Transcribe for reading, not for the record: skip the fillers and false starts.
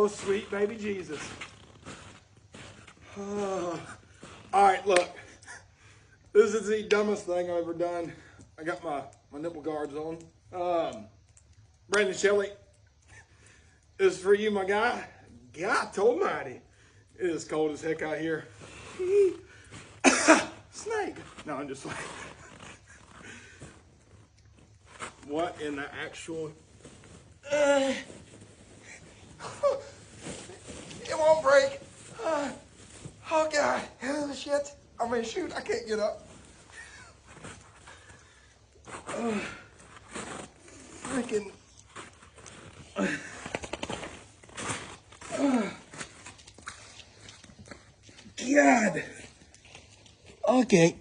Oh, sweet baby Jesus. Oh. All right, look. This is the dumbest thing I've ever done. I got my nipple guards on. Brandon Shelley, this is for you, my guy. God almighty. It is cold as heck out here. Snake. No, I'm just like, what in the actual... it won't break. Oh, God. Oh, shit. I mean, shoot, I can't get up. Freaking... God. Okay.